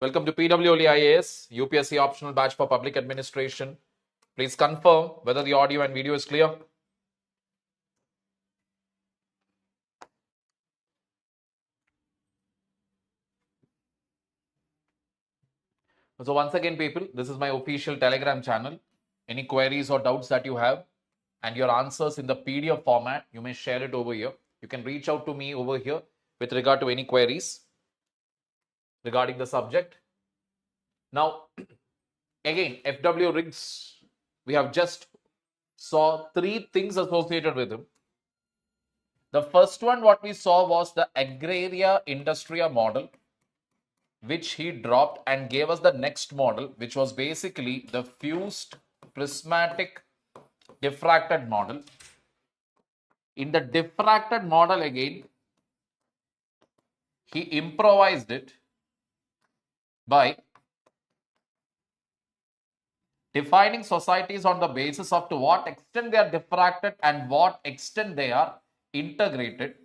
Welcome to PWOLE IAS, UPSC optional batch for public administration. Please confirm whether the audio and video is clear. So once again, people, this is my official Telegram channel. Any queries or doubts that you have and your answers in the PDF format, you may share it over here. You can reach out to me over here with regard to any queries regarding the subject. Now, again, FW Riggs, we have just saw three things associated with him. The first one, what we saw was the Agraria Industria model, which he dropped and gave us the next model, which was basically the fused prismatic diffracted model. In the diffracted model, again, he improvised it by defining societies on the basis of to what extent they are diffracted and what extent they are integrated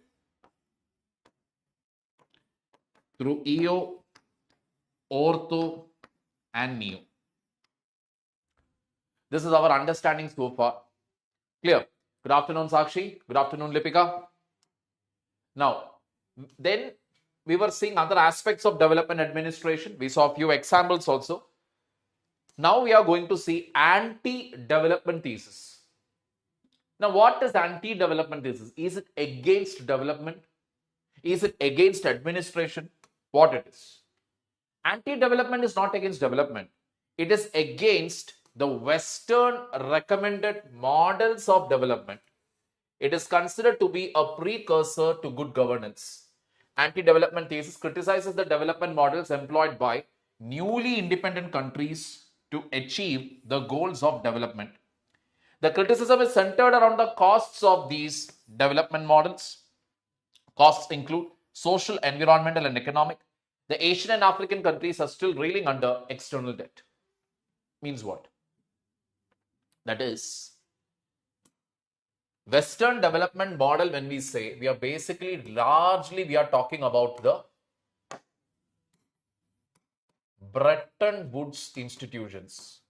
through EO, ortho, and neo. This is our understanding so far. Clear? Good afternoon, Sakshi. Good afternoon, Lipika. Now, then we were seeing other aspects of development administration. We saw a few examples also. Now we are going to see anti-development thesis. Now, what is anti-development thesis? Is it against development? Is it against administration? What it is? Anti-development is not against development. It is against the Western recommended models of development. It is considered to be a precursor to good governance. Anti-development thesis criticizes the development models employed by newly independent countries to achieve the goals of development. The criticism is centered around the costs of these development models. Costs include social, environmental, and economic. The Asian and African countries are still reeling under external debt. Means what? That is, Western development model, when we say, we are basically largely we are talking about the Bretton Woods institutions.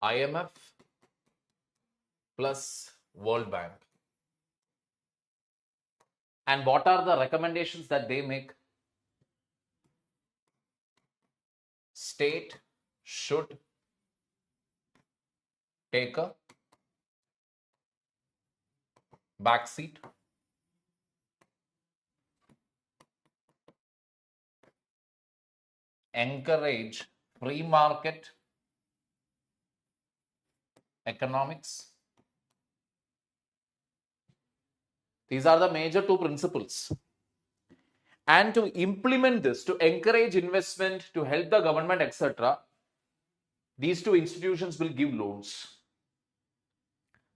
IMF plus World Bank. And what are the recommendations that they make? State should take a backseat. Encourage free market economics. These are the major two principles. And to implement this, to encourage investment, to help the government, etc., these two institutions will give loans.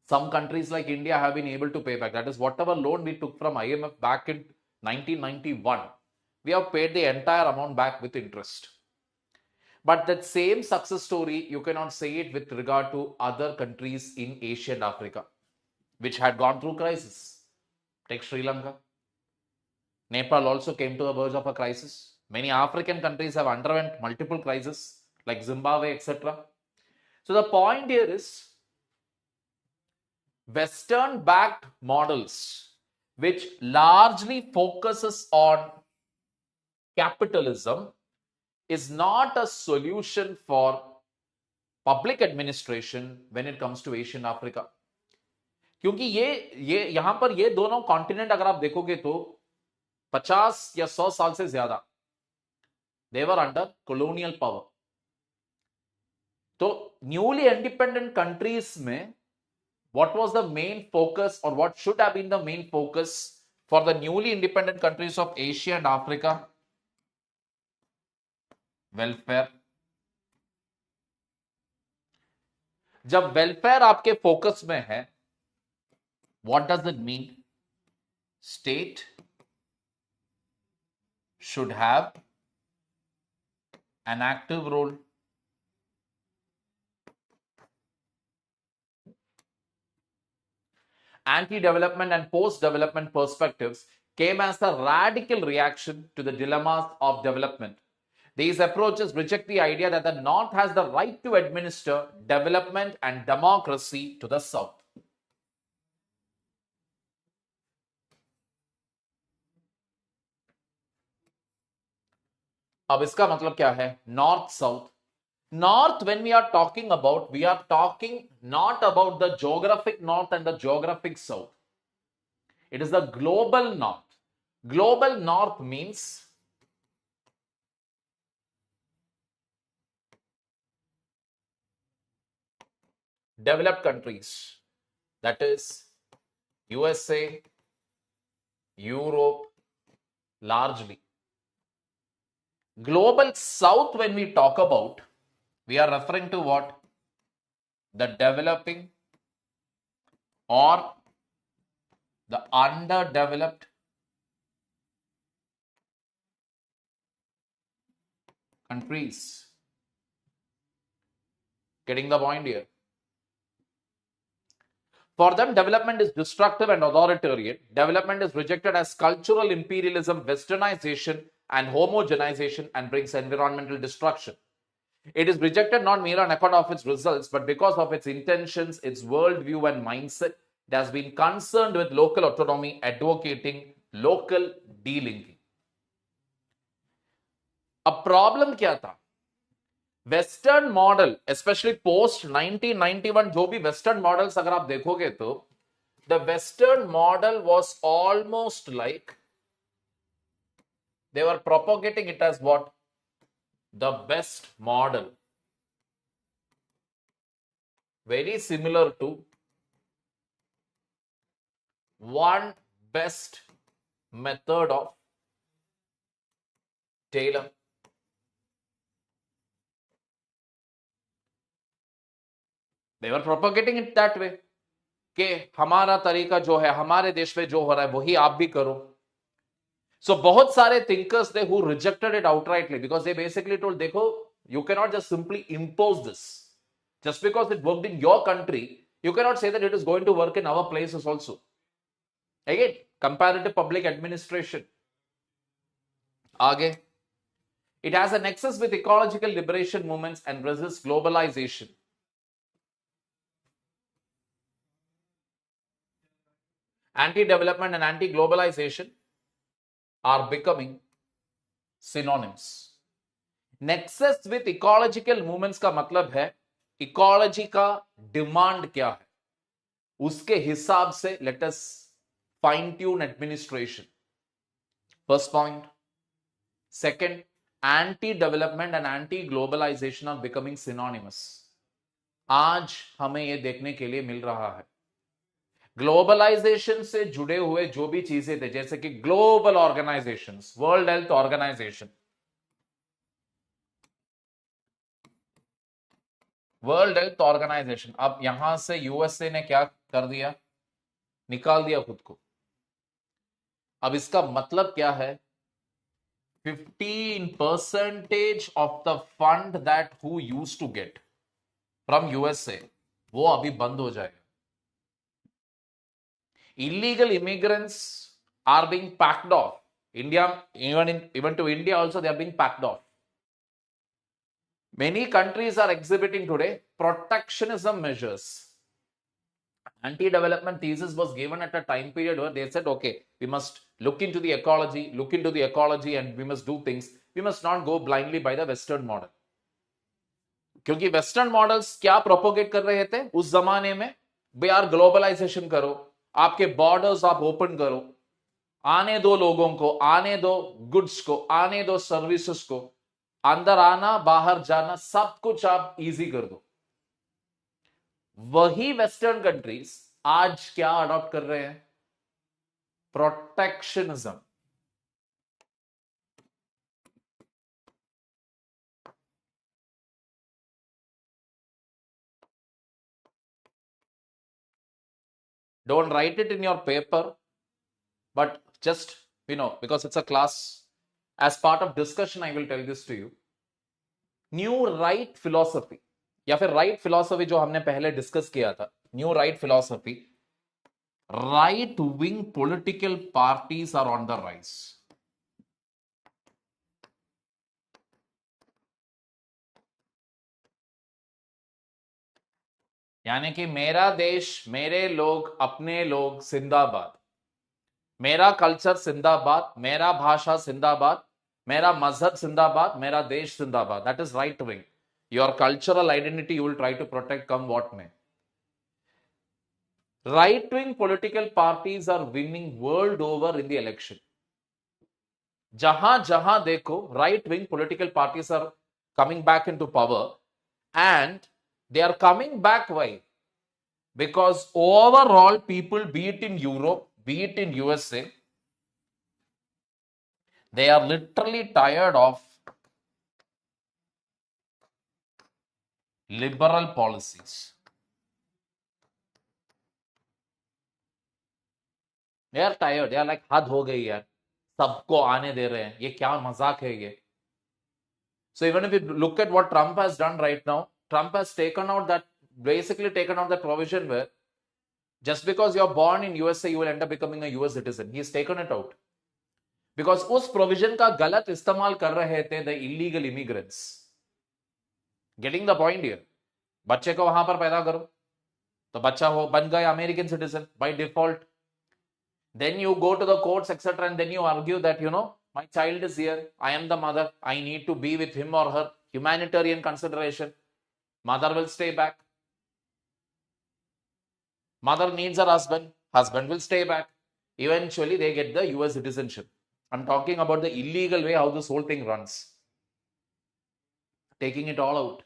Some countries like India have been able to pay back. That is, whatever loan we took from IMF back in 1991, we have paid the entire amount back with interest. But that same success story, you cannot say it with regard to other countries in Asia and Africa, which had gone through crisis. Take Sri Lanka. Nepal also came to the verge of a crisis. Many African countries have underwent multiple crises like Zimbabwe, etc. So the point here is Western backed models, which largely focuses on capitalism, is not a solution for public administration when it comes to Asian Africa. क्योंकि ये यहां पर ये दोनों continent अगर आप देखोगे तो 50 या 100 साल से ज्यादा they were under colonial power. तो न्यूली इंडिपेंडेंट कंट्रीज में what was the main focus, or what should have been the main focus for the newly independent countries of Asia and Africa? Welfare. जब welfare आपके focus में है, what does it mean? State should have an active role. anti-development and post-development perspectives came as a radical reaction to the dilemmas of development. These approaches reject the idea that the North has the right to administer development and democracy to the South. अब इसका मतलब क्या है? North South. North, when we are talking about, we are talking not about the geographic North and the geographic South. It is the global North. Global North means developed countries, that is USA, Europe, largely. Global South, when we talk about, we are referring to what? The developing or the underdeveloped countries. Getting the point here? For them, development is destructive and authoritarian. Development is rejected as cultural imperialism, westernization, and homogenization, and brings environmental destruction. It is rejected not merely on account of its results, but because of its intentions, its worldview, and mindset. It has been concerned with local autonomy, advocating local delinking. अब problem क्या था? Western model, specially post 1991, जो भी western models अगर आप देखोगे तो the western model was almost like they were propagating it as what? The best model. Very similar to one best method of Taylor. They were propagating it that way. कि हमारा तरीका जो है, हमारे देश में जो हो रहा है वही आप भी करो. So बहुत सारे thinkers they who rejected it outrightly because they basically told, देखो, you cannot just simply impose this. Just because it worked in your country, you cannot say that it is going to work in our places also. Again, comparative public administration. आगे. It has a nexus with ecological liberation movements and resists globalization. Anti-development and anti-globalization are becoming synonyms. Nexus with ecological movements का मतलब है ecology का demand क्या है, उसके हिसाब से let us fine tune administration. First point. Second, anti-development and anti-globalization are becoming synonymous. आज हमें यह देखने के लिए मिल रहा है. ग्लोबलाइजेशन से जुड़े हुए जो भी चीजें थे, जैसे कि global organisations, world health organisation, अब यहां से यूएसए ने क्या कर दिया? निकाल दिया खुद को. अब इसका मतलब क्या है? 15% of the fund that who used to get from USA, वो अभी बंद हो जाएगा. Illegal immigrants are being packed off. India, even to India also, they are being packed off. Many countries are exhibiting today protectionism measures. Anti-development thesis was given at a time period where they said, okay, we must look into the ecology, and we must do things. We must not go blindly by the Western model. क्योंकि Western models क्या propagate कर रहे थे उस जमाने में? यार globalisation करो, आपके बॉर्डर्स आप ओपन करो, आने दो लोगों को, आने दो गुड्स को, आने दो सर्विसेज को, अंदर आना बाहर जाना सब कुछ आप इजी कर दो. वही वेस्टर्न कंट्रीज आज क्या अडॉप्ट कर रहे हैं? Protectionism. Don't write it in your paper, but just, because it's a class, as part of discussion, I will tell this to you. New right philosophy, या फिर right philosophy जो हमने पहले डिस्कस किया था, new right philosophy right-wing political parties are on the rise. यानी कि मेरा देश, मेरे लोग, अपने लोग, जिंदाबाद. मेरा कल्चर जिंदाबाद, मेरा भाषा जिंदाबाद, मेरा मजहब जिंदाबाद, मेरा देश जिंदाबाद. That is right wing. Your cultural identity you will try to protect come what may. Right wing political parties are winning world over in the election. Jahan jahan dekho, right wing political parties are coming back into power, and they are coming back why? Because overall people, be it in Europe, be it in USA, they are literally tired of liberal policies. They are tired. They are like, हद हो गई यार, सबको आने दे रहे हैं, ये क्या मजाक है ये. So even if you look at what Trump has done right now, Trump has basically taken out that provision where just because you're born in USA, you will end up becoming a US citizen. He's taken it out. Because उस provision का गलत इस्तेमाल कर रहे थे the illegal immigrants. Getting the point here. बच्चे को वहां पर पैदा करो, तो बच्चा बन गया American citizen by default. Then you go to the courts, etc., and then you argue that, my child is here, I am the mother, I need to be with him or her. Humanitarian consideration. Mother will stay back. Mother needs her husband, husband will stay back. Eventually, they get the US citizenship. I'm talking about the illegal way how this whole thing runs. Taking it all out.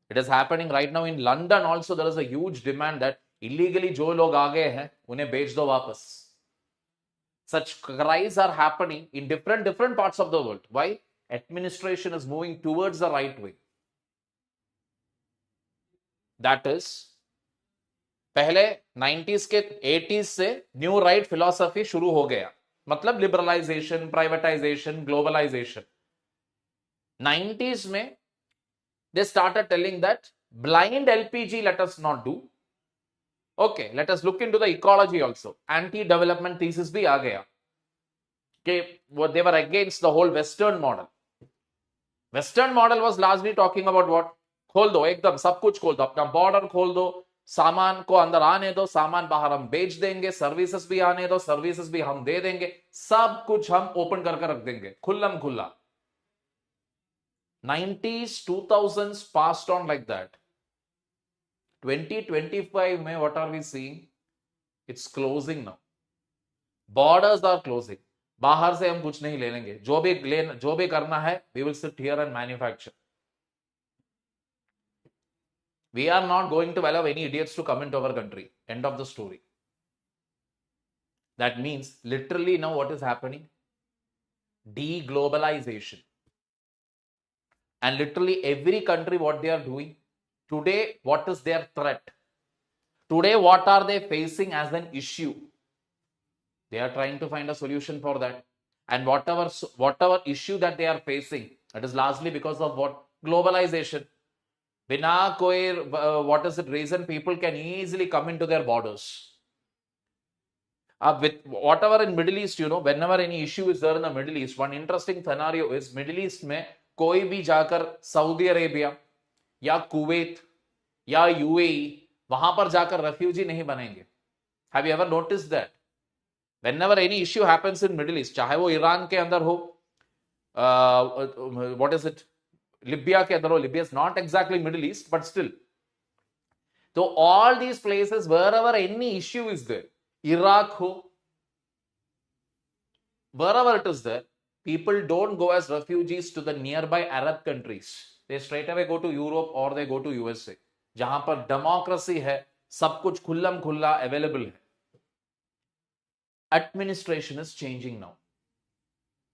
It is happening right now in London also. There is a huge demand that illegally जो लोग आ गए हैं उन्हें बेच दो वापस. Such cries are happening in different parts of the world. Why? Administration is moving towards the right way. That is, पहले 90s के 80s से न्यू राइट फिलॉसफी शुरू हो गया. मतलब लिबरलाइजेशन, प्राइवेटाइजेशन, ग्लोबलाइजेशन. 90s में they started telling that blind LPG let us not do. Okay, let us look into the ecology also. Anti-development thesis भी आ गया. Okay, they were against the whole Western model. Western model was largely talking about what? खोल दो एकदम, सब कुछ खोल दो, अपना बॉर्डर खोल दो, सामान को अंदर आने दो, सामान बाहर हम बेच देंगे, सर्विसेज भी आने दो, सर्विसेज भी हम दे देंगे, सब कुछ हम ओपन करके रख देंगे, खुल्लम खुल्ला. 90s, 2000s passed on like that. 2025 में what are we seeing? It's closing now. Borders are closing. बाहर से हम कुछ नहीं ले लेंगे, जो भी करना है, we will sit here and manufacture. We are not going to allow any idiots to come into our country. End of the story. That means literally now what is happening? Deglobalization. And literally every country what they are doing. Today, what is their threat? Today, what are they facing as an issue? They are trying to find a solution for that. And whatever issue that they are facing, it is largely because of what? Globalization. Bina koi, what is the reason? People can easily come into their borders. With whatever in Middle East, whenever any issue is there in the Middle East, one interesting scenario is Middle East में कोई भी जाकर Saudi Arabia या Kuwait या UAE वहां पर जाकर refugee नहीं बनेंगे. Have you ever noticed that? Whenever any issue happens in Middle East, चाहे वो ईरान के अंदर हो, what is it? Libya के अंदर हो. Libya is not exactly Middle East, but still. So all these places, wherever any issue is there, Iraq ho, wherever it is there, people don't go as refugees to the nearby Arab countries. They straight away go to Europe or they go to USA. जहां पर democracy है, सब कुछ खुल्लम खुल्ला available है. Administration is changing now.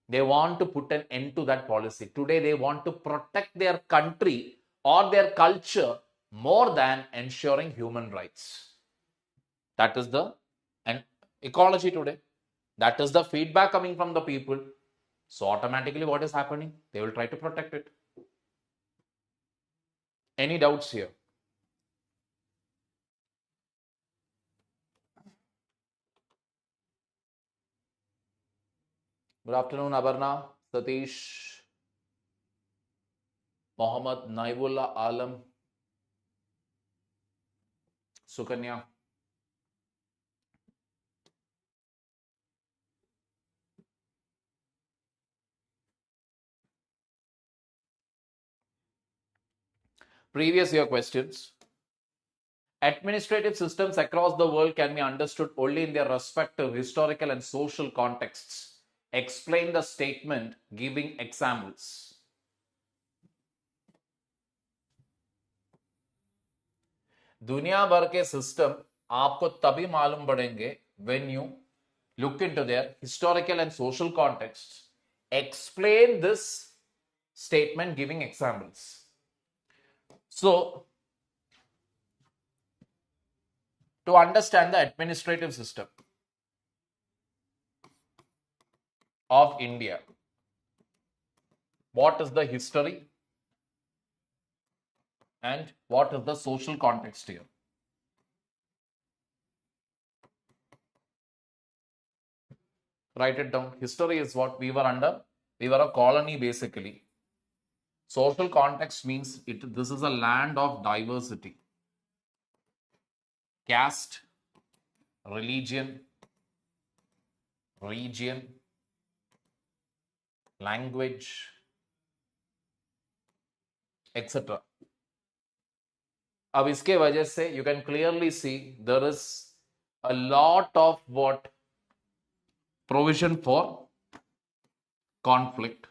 They want to put an end to that policy. Today, they want to protect their country or their culture more than ensuring human rights. That is the ecology today. That is the feedback coming from the people. So automatically what is happening? They will try to protect it. Any doubts here? Good afternoon, Abarna, Satish, Mohammed, Naibullah, Alam, Sukanya. Previous year questions. Administrative systems across the world can be understood only in their respective historical and social contexts. Explain the statement giving examples. दुनिया भर के system आपको तभी मालूम पड़ेंगे when you look into their historical and social context. Explain this statement giving examples. So, to understand the administrative system of India, what is the history and what is the social context here? Write it down. History is what we were under. We were a colony basically. Social context means this is a land of diversity. Caste, religion, region, language, etc. अब इसके वजह से you can clearly see there is a lot of what provision for conflict.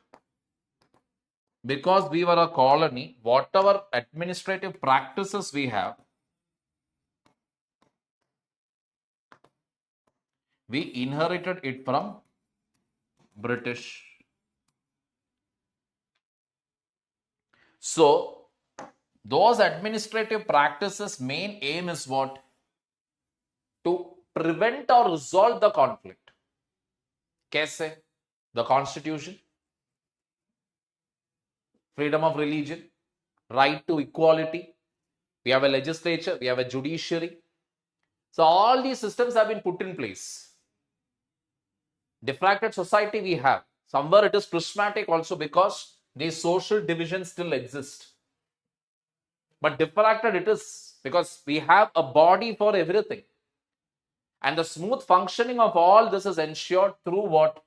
Because we were a colony, whatever administrative practices we have, we inherited it from British. So, those administrative practices' main aim is what? To prevent or resolve the conflict. Kaise? The constitution, freedom of religion, right to equality. We have a legislature, we have a judiciary. So all these systems have been put in place. Diffracted society we have. Somewhere it is prismatic also because these social divisions still exist. But diffracted it is because we have a body for everything. And the smooth functioning of all this is ensured through what?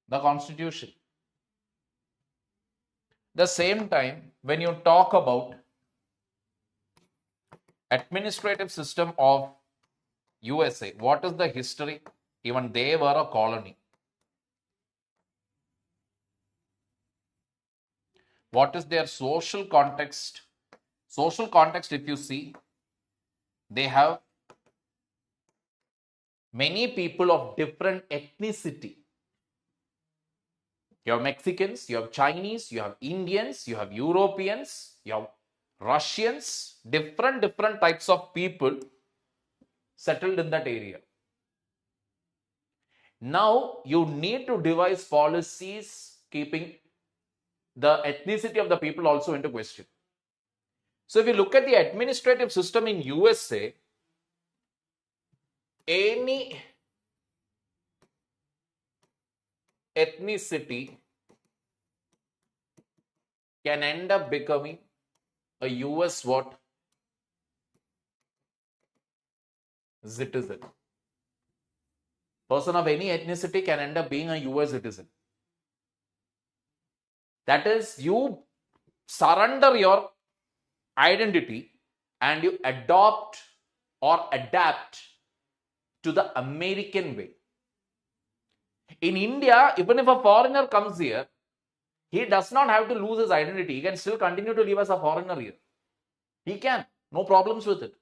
The constitution. The same time, when you talk about administrative system of USA, what is the history? Even they were a colony. What is their social context? Social context, if you see, they have many people of different ethnicity. You have Mexicans, you have Chinese, you have Indians, you have Europeans, you have Russians, different types of people settled in that area. Now you need to devise policies keeping the ethnicity of the people also into question. So if you look at the administrative system in USA, any ethnicity can end up becoming a US what? Citizen. Person of any ethnicity can end up being a US citizen. That is, you surrender your identity and you adopt or adapt to the American way. In India, even if a foreigner comes here, he does not have to lose his identity. He can still continue to live as a foreigner here. He can, no problems with it.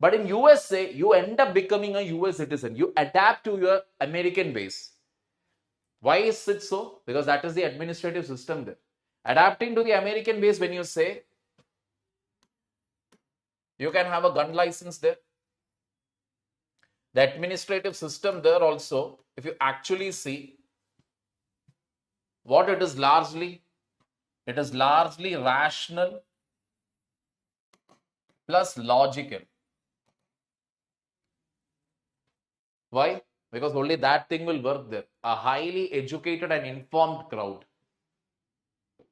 But in USA, you end up becoming a US citizen. You adapt to your American ways. Why is it so? Because that is the administrative system there. Adapting to the American ways, when you say, you can have a gun license there. The administrative system there also, if you actually see, what it is largely rational plus logical. Why? Because only that thing will work there. A highly educated and informed crowd.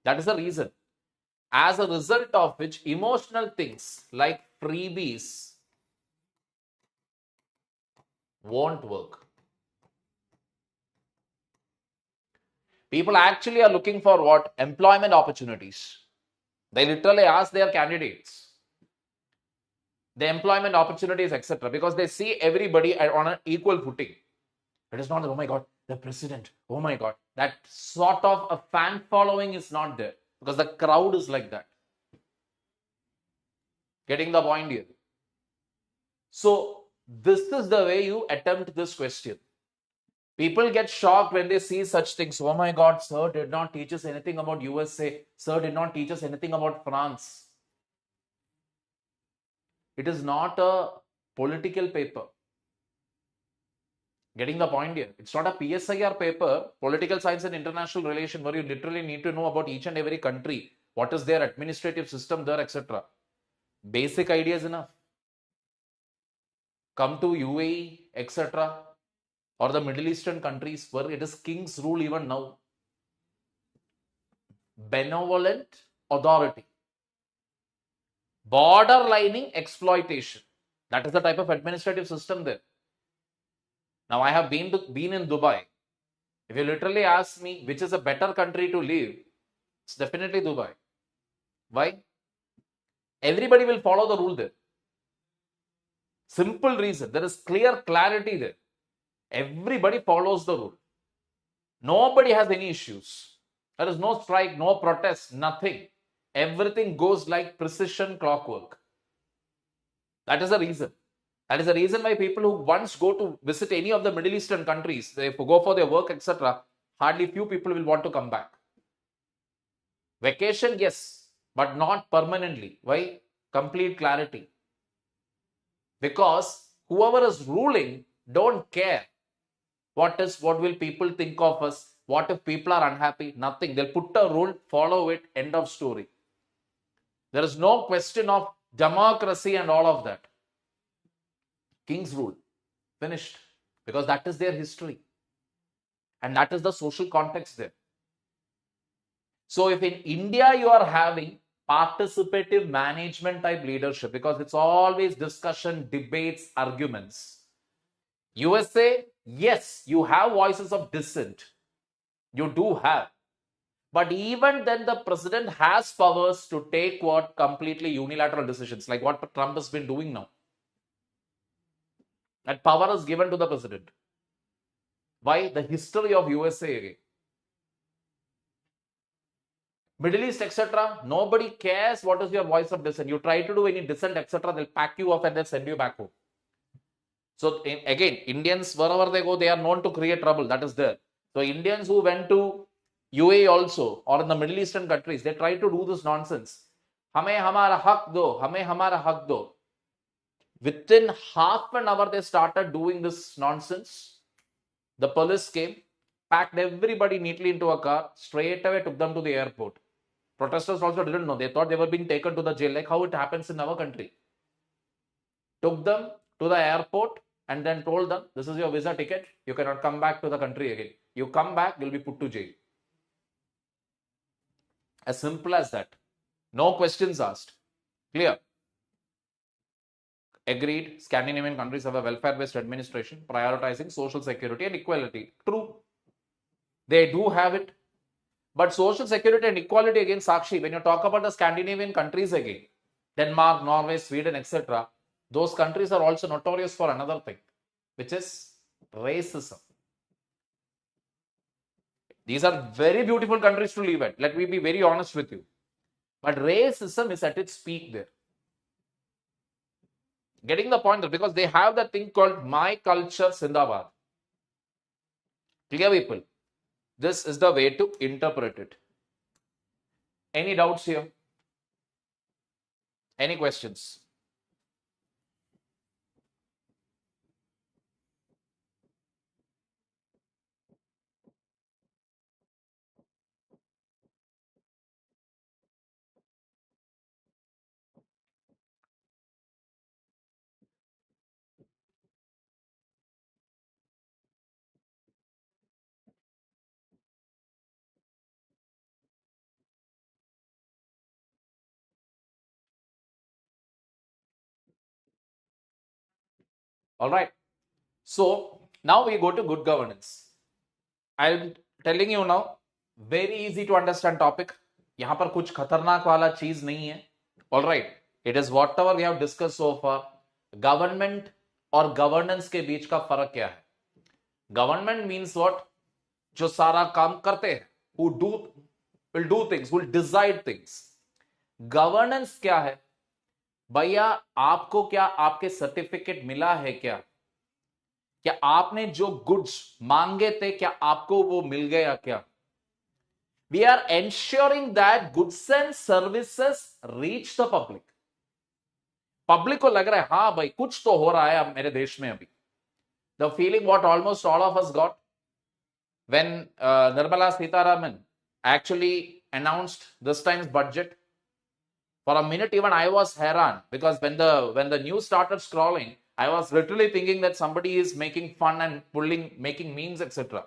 That is the reason. As a result of which, emotional things like freebies won't work. People actually are looking for what? Employment opportunities. They literally ask their candidates the employment opportunities, etc., because they see everybody on an equal footing. It is not, oh my God, the president, oh my God. That sort of a fan following is not there because the crowd is like that. Getting the point here. So, this is the way you attempt this question. People get shocked when they see such things. Oh my God, sir did not teach us anything about USA. Sir did not teach us anything about France. It is not a political paper. Getting the point here. It's not a PSIR paper, political science and international relation, where you literally need to know about each and every country, what is their administrative system there, etc. Basic ideas enough. Come to UAE, etc., or the Middle Eastern countries where it is king's rule even now. Benevolent authority. Borderlining exploitation. That is the type of administrative system there. Now, I have been in Dubai. If you literally ask me which is a better country to live, it's definitely Dubai. Why? Everybody will follow the rule there. Simple reason. There is clear clarity there. Everybody follows the rule. Nobody has any issues. There is no strike, no protest, nothing. Everything goes like precision clockwork. That is the reason. That is the reason why people who once go to visit any of the Middle Eastern countries, they go for their work, etc., hardly few people will want to come back. Vacation, yes, but not permanently. Why? Complete clarity. Because whoever is ruling don't care what will people think of us, what if people are unhappy, nothing. They'll put a rule, follow it, end of story. There is no question of democracy and all of that. King's rule, finished, because that is their history and that is the social context there. So if in India you are having participative management type leadership, because it's always discussion, debates, arguments. USA, yes, you have voices of dissent. You do have. But even then, the president has powers to take what? Completely unilateral decisions, like what Trump has been doing now. That power is given to the president. Why? The history of USA again. Middle East, etc. Nobody cares what is your voice of dissent. You try to do any dissent, etc. They'll pack you up and they'll send you back home. So again, Indians, wherever they go, they are known to create trouble. That is there. So Indians who went to UAE also, or in the Middle Eastern countries, they try to do this nonsense. Hame hamara haq do, hame hamara haq do. Within half an hour, they started doing this nonsense. The police came, packed everybody neatly into a car, straight away took them to the airport. Protesters also didn't know. They thought they were being taken to the jail, like how it happens in our country. Took them to the airport and then told them, this is your visa ticket. You cannot come back to the country again. You come back, you'll be put to jail. As simple as that. No questions asked. Clear? Agreed. Scandinavian countries have a welfare-based administration prioritizing social security and equality. True. They do have it. But social security and equality again, Sakshi, when you talk about the Scandinavian countries again, Denmark, Norway, Sweden, etc., those countries are also notorious for another thing, which is racism. These are very beautiful countries to live at. Let me be very honest with you. But racism is at its peak there. Getting the point there, because they have that thing called my culture Sindabad. Clear, people? This is the way to interpret it. Any doubts here? Any questions? All right. So now we go to good governance. I'm telling you now, very easy to understand topic. यहाँ पर कुछ खतरनाक वाला चीज नहीं है. All right. It is whatever we have discussed so far. Government और governance के बीच का फर्क क्या है? Government means what? जो सारा काम करते हैं, who will do things, will decide things. Governance क्या है? भैया आपको क्या आपके सर्टिफिकेट मिला है क्या? क्या आपने जो गुड्स मांगे थे क्या आपको वो मिल गया क्या? We are ensuring that goods and services reach the public. Public को लग रहा है हाँ भाई कुछ तो हो रहा है अब मेरे देश में अभी. The feeling what almost all of us got when Nirmala Sitharaman actually announced this time's budget. For a minute even I was हैरान because when the news started scrolling, I was literally thinking that somebody is making fun and making memes, etc.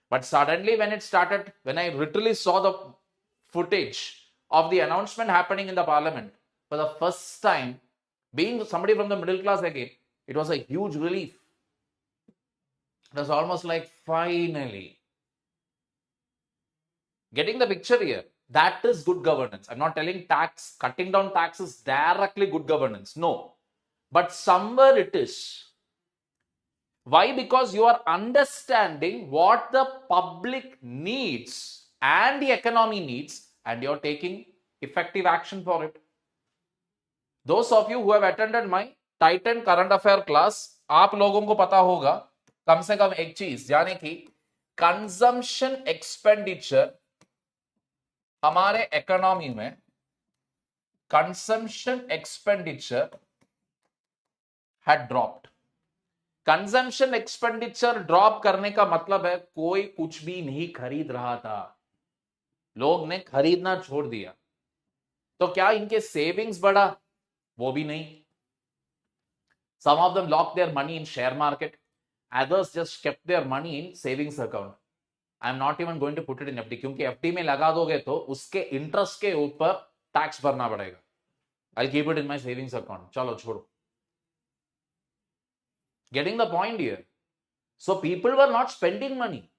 But suddenly when I literally saw the footage of the announcement happening in the parliament for the first time, being somebody from the middle class again, it was a huge relief. It was almost like finally getting the picture here. That is good governance. I'm not telling cutting down taxes directly good governance. No. But somewhere it is. Why? Because you are understanding what the public needs and the economy needs and you're taking effective action for it. Those of you who have attended my Titan current affair class, आप लोगों को पता होगा कम से कम एक चीज, यानी कि कंजम्पशन एक्सपेंडिचर हमारे इकोनॉमी में consumption expenditure had dropped. Consumption expenditure drop करने का मतलब है कोई कुछ भी नहीं खरीद रहा था, लोग ने खरीदना छोड़ दिया. तो क्या इनके सेविंग्स बढ़ा? वो भी नहीं. Some of them locked their money in share market. Others just kept their money in savings account. I am not even going to put it in FD क्योंकि FD में लगा दोगे तो उसके इंटरेस्ट के ऊपर टैक्स भरना पड़ेगा. I'll keep it in my savings account. चलो छोड़ो. Getting the point here. So people were not spending money.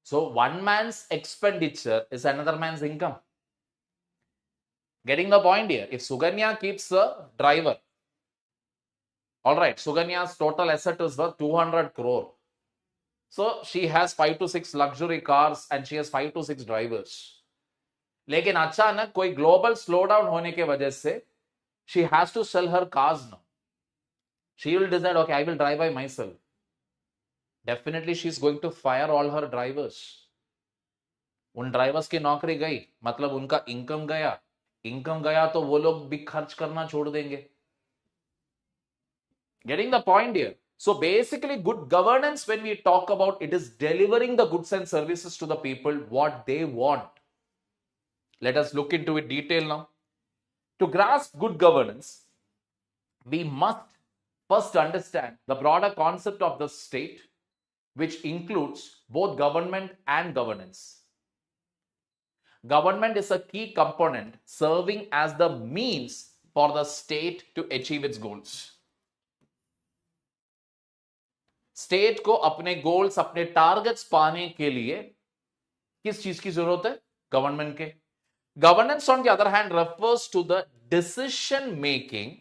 So one man's expenditure is another man's income. Getting the point here. If Suganya keeps a driver, all right, Suganya's total asset is worth 200 crore. So she has 5 to 6 luxury cars and she has 5 to 6 drivers. लेकिन अचानक कोई global slowdown होने के वजह से she has to sell her cars now. She will decide, okay, I will drive by myself. Definitely she is going to fire all her drivers. उन drivers की नौकरी गई मतलब उनका इनकम गया. इनकम गया तो वो लोग भी खर्च करना छोड़ देंगे. Getting the point here. So basically good governance, when we talk about it, is delivering the goods and services to the people what they want. Let us look into it detail now. To grasp good governance, we must first understand the broader concept of the state, which includes both government and governance. Government is a key component serving as the means for the state to achieve its goals. State को अपने goals अपने targets पाने के लिए किस चीज की जरूरत है? गवर्नमेंट के. Governance on the other hand refers to the decision making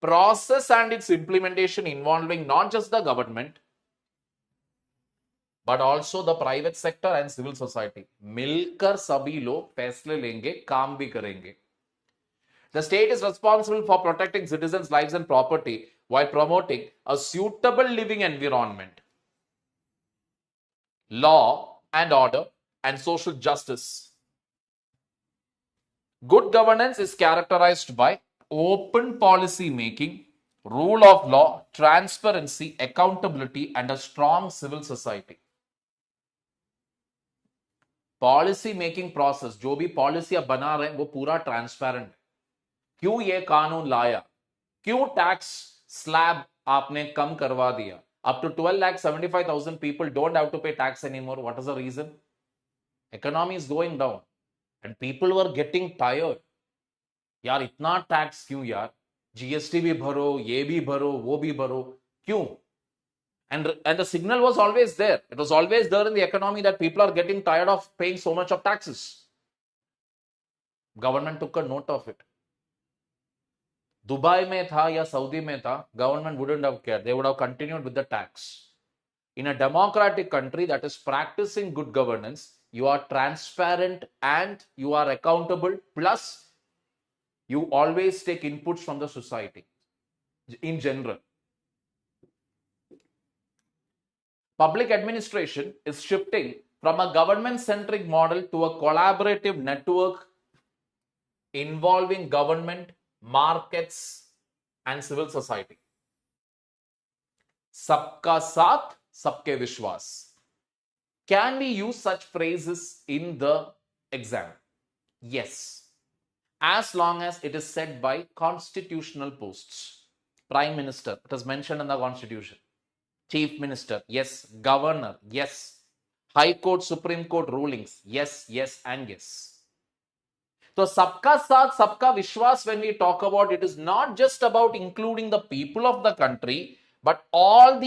process and its implementation involving not just the government but also the private sector and civil society. मिलकर सभी लोग फैसले लेंगे, काम भी करेंगे. The state is responsible for protecting citizens' lives and property while promoting a suitable living environment, law and order, and social justice. Good governance is characterized by open policy making, rule of law, transparency, accountability, and a strong civil society. Policy making process, जो भी policy आप बना रहे हैं वो पूरा transparent. क्यों ये कानून लाया? क्यों टैक्स स्लैब आपने कम करवा दिया? Up to 12,75,000 people don't have to pay tax anymore. What is the reason? Economy is going down and people were getting tired. यार इतना टैक्स क्यों यार? जीएसटी भी भरो, ये भी भरो, वो भी भरो, क्यों? And the signal was always there. It was always there in the economy that people are getting tired of paying so much of taxes. Government took a note of it. Dubai में था या Saudi में था, government wouldn't have cared. They would have continued with the tax. In a democratic country that is practicing good governance, you are transparent and you are accountable, plus you always take inputs from the society in general. Public administration is shifting from a government-centric model to a collaborative network involving government, markets, and civil society. Sabka saath, sabke vishwas. Can we use such phrases in the exam? Yes, as long as it is said by constitutional posts. Prime Minister, it is mentioned in the Constitution. Chief Minister, yes. Governor, yes. High Court, Supreme Court rulings, yes, yes, and yes. So, sabka saath, sabka vishwas, when we talk about it, is not just about including the people of the country, but all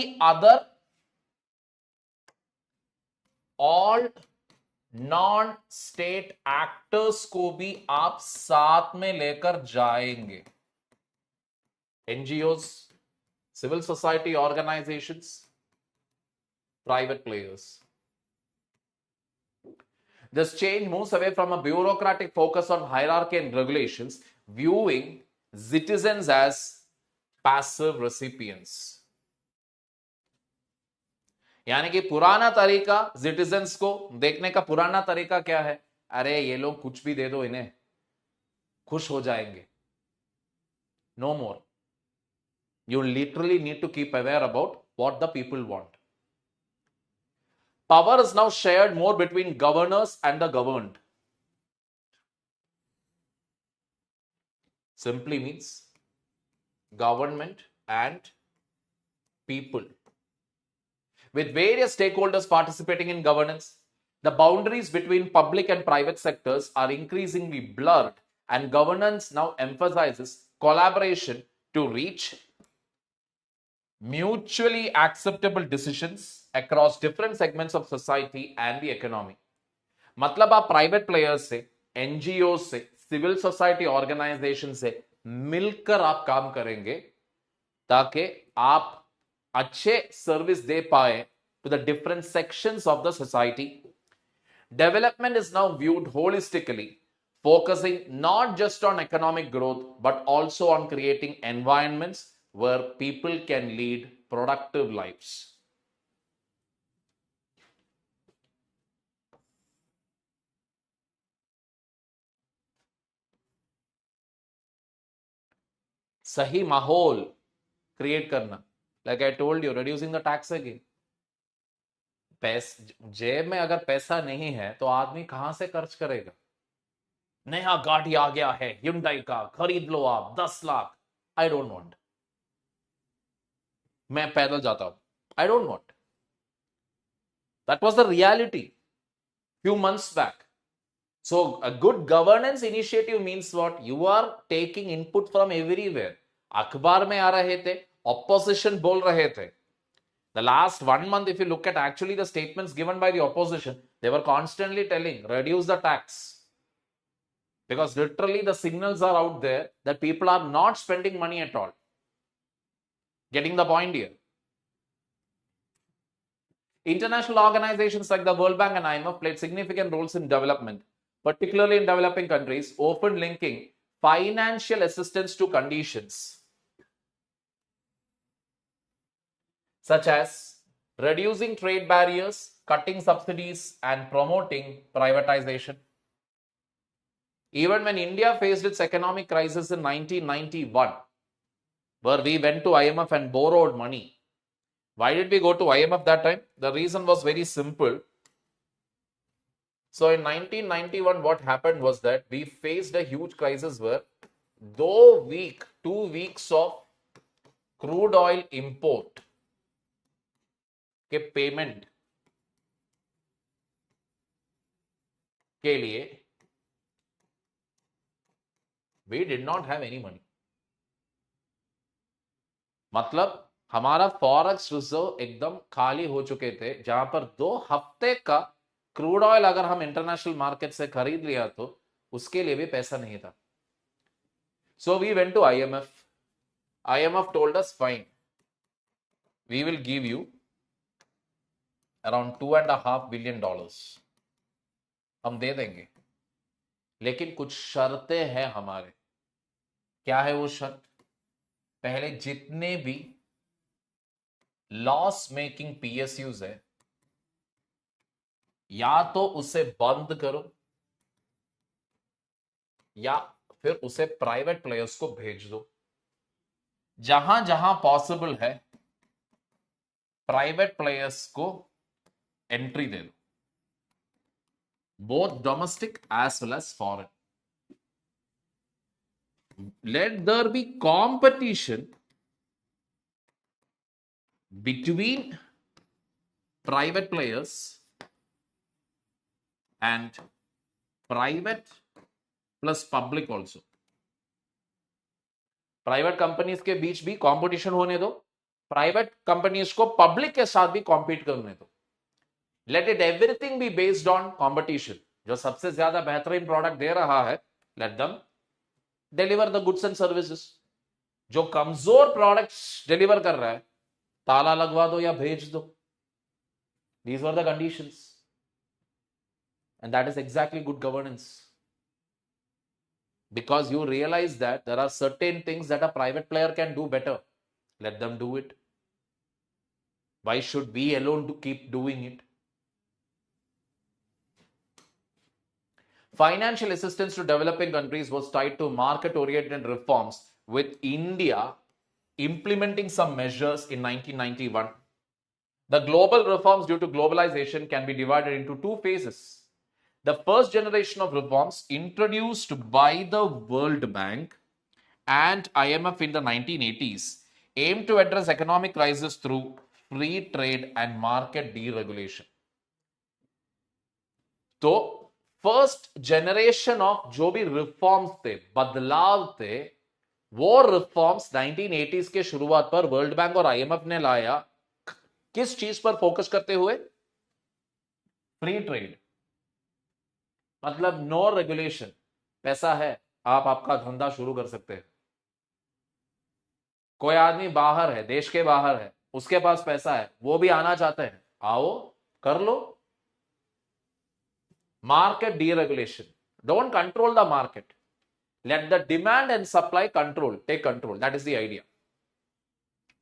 non-state actors को भी आप साथ में लेकर जाएंगे. NGOs, civil society organizations, private players. This change moves away from a bureaucratic focus on hierarchy and regulations, viewing citizens as passive recipients. यानी कि पुराना तरीका, सिटीजन्स को देखने का पुराना तरीका क्या है? अरे ये लोग कुछ भी दे दो इन्हें, खुश हो जाएंगे. No more. You literally need to keep aware about what the people want. Power is now shared more between governors and the governed. Simply means government and people. With various stakeholders participating in governance, the boundaries between public and private sectors are increasingly blurred, and governance now emphasizes collaboration to reach mutually acceptable decisions across different segments of society and the economy. मतलब आप private players से, NGO से, civil society organisation से मिलकर आप काम करेंगे ताकि आप अच्छे सर्विस दे पाए to the different sections of the society. Development is now viewed holistically, focusing not just on economic growth but also on creating environments where people can lead productive lives. सही माहौल क्रिएट करना, like I told you, reducing the tax again. जेब में अगर पैसा नहीं है तो आदमी कहां से खर्च करेगा? नया गाड़ी आ गया है Hyundai का, खरीद लो आप 10 लाख. I don't want. मैं पैदल जाता हूं. I don't want. That was the reality few months back. So a good governance initiative means what? You are taking input from everywhere. अखबार में आ रहे थे, opposition बोल रहे थे. The last 1 month, if you look at actually the statements given by the opposition, they were constantly telling, reduce the tax. Because literally the signals are out there that people are not spending money at all. Getting the point here? International organizations like the World Bank and IMF played significant roles in development, particularly in developing countries, often linking financial assistance to conditions such as reducing trade barriers, cutting subsidies, and promoting privatization. Even when India faced its economic crisis in 1991, where we went to IMF and borrowed money. Why did we go to IMF that time? The reason was very simple. So in 1991, what happened was that we faced a huge crisis where, though 2 weeks of crude oil import के payment के लिए we did not have any money. मतलब हमारा forex reserve एकदम खाली हो चुके थे, जहां पर 2 हफ्ते का क्रूड ऑयल अगर हम इंटरनेशनल मार्केट से खरीद लिया तो उसके लिए भी पैसा नहीं था. So we went to IMF. IMF told us, fine, we will give you around $2.5 billion. हम दे देंगे, लेकिन कुछ शर्तें हैं हमारे. क्या है वो शर्त? पहले जितने भी लॉस मेकिंग PSUs है, या तो उसे बंद करो या फिर उसे प्राइवेट प्लेयर्स को भेज दो. जहां जहां पॉसिबल है प्राइवेट प्लेयर्स को एंट्री दे दो, both domestic as well as foreign. Let there be competition between private players and private plus public also. Private companies के बीच भी कंपटीशन होने दो, प्राइवेट कंपनीज को पब्लिक के साथ भी कॉम्पीट करने दो. Let it everything be based on competition. जो सबसे ज्यादा बेहतरीन प्रोडक्ट दे रहा है, let them deliver the goods and services. जो कमजोर प्रोडक्ट्स डिलीवर कर रहा है, ताला लगवा दो या भेज दो. These were the conditions. And that is exactly good governance. Because you realize that there are certain things that a private player can do better. Let them do it. Why should we alone keep doing it? Financial assistance to developing countries was tied to market-oriented reforms, with India implementing some measures in 1991. The global reforms due to globalization can be divided into 2 phases. The first generation of reforms introduced by the World Bank and IMF in the 1980s aimed to address economic crisis through free trade and market deregulation. तो first generation of जो भी reforms थे, बदलाव थे, वो reforms 1980s के शुरुआत पर वर्ल्ड बैंक और IMF ने लाया. किस चीज पर फोकस करते हुए? Free trade. मतलब नो रेगुलेशन. पैसा है, आप आपका धंधा शुरू कर सकते हैं. कोई आदमी बाहर है, देश के बाहर है, उसके पास पैसा है, वो भी आना चाहते हैं, आओ कर लो. Market deregulation. Don't control the market. Let the demand and supply take control. That is the idea.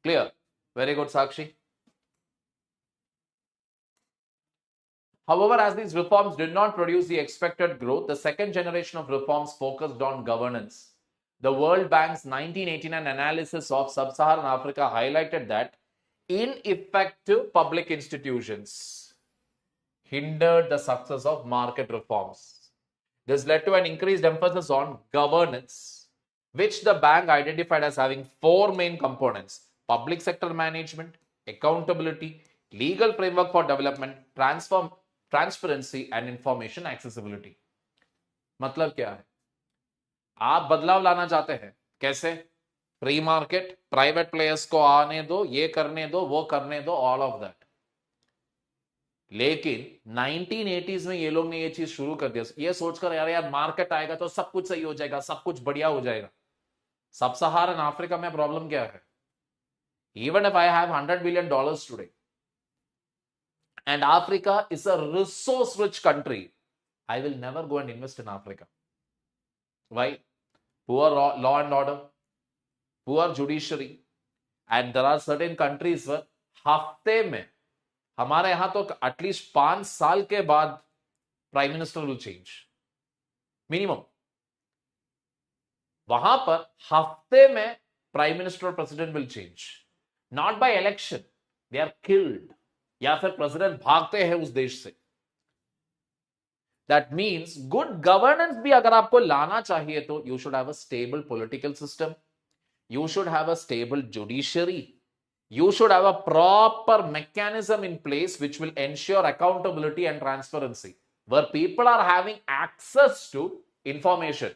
Clear? Very good, Sakshi. However, as these reforms did not produce the expected growth, the second generation of reforms focused on governance. The World Bank's 1989 analysis of Sub-Saharan Africa highlighted that ineffective public institutions hindered the success of market reforms. This led to an increased emphasis on governance, which the bank identified as having 4 main components: public sector management, accountability, legal framework for development, transparency, and information accessibility. मतलब क्या है? आप बदलाव लाना चाहते हैं, कैसे? Free market, private players को आने दो, ये करने दो, वो करने दो, ऑल ऑफ दैट. लेकिन 1980s में ये लोग ने ये चीज शुरू कर दिया, ये सोचकर यार मार्केट आएगा तो सब कुछ सही हो जाएगा, सब कुछ बढ़िया हो जाएगा. सब सहारन अफ्रीका में प्रॉब्लम क्या है? Even if I have $100 billion today and Africa is a resource rich country, I will never go and invest in Africa. Why? Poor law and order, poor judiciary, and there are certain countries where हफ्ते में, हमारे यहां तो at least 5 साल के बाद prime minister will change minimum. वहां पर हफ्ते में प्राइम मिनिस्टर और president will change, not by election. They are killed, या फिर प्रेसिडेंट भागते हैं उस देश से. दैट मीन्स गुड गवर्नेंस भी अगर आपको लाना चाहिए तो you should have a stable political system, you should have a stable judiciary, you should have a proper mechanism in place which will ensure accountability and transparency, where people are having access to information.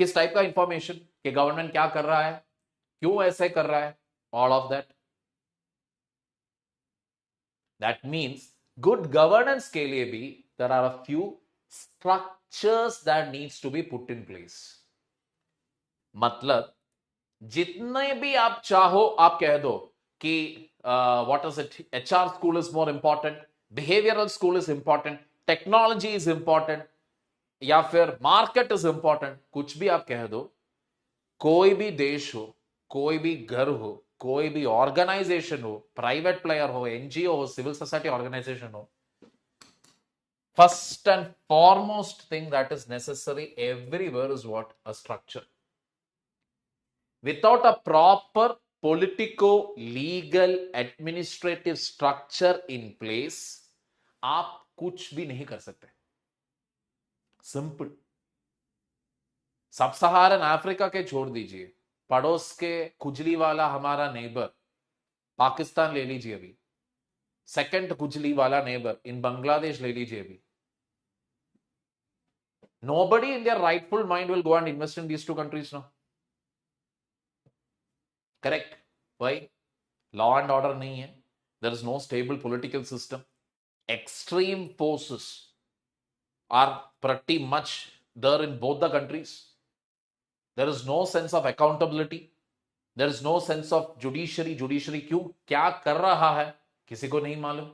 किस type का information कि government क्या कर रहा है, क्यों ऐसे कर रहा है? All of that. That means good governance के लिए भी there are a few structures that needs to be put in place. मतलब जितने भी आप चाहो आप कह दो कि what is it, HR school is more important, behavioral school is important, technology is important, या फिर मार्केट इज इंपॉर्टेंट, कुछ भी आप कह दो, कोई भी देश हो, कोई भी घर हो, कोई भी ऑर्गेनाइजेशन हो, प्राइवेट प्लेयर हो, एनजीओ हो, सिविल सोसाइटी ऑर्गेनाइजेशन हो, first and foremost thing that is necessary everywhere is what? A structure. Without a proper politico legal administrative structure in place, आप कुछ भी नहीं कर सकते. सिंपल. सब सहारन अफ्रीका के छोड़ दीजिए, पड़ोस के खुजली वाला हमारा नेबर पाकिस्तान ले लीजिए, अभी सेकंड खुजली वाला नेबर इन बांग्लादेश ले लीजिए अभी. Nobody in their rightful mind will go and invest in these two countries now. Correct? Why? Law and order नहीं है. There is no stable political system. Extreme forces are pretty much there in both the countries. There is no sense of accountability. There is no sense of judiciary. Judiciary क्यों क्या कर रहा है किसी को नहीं मालूम.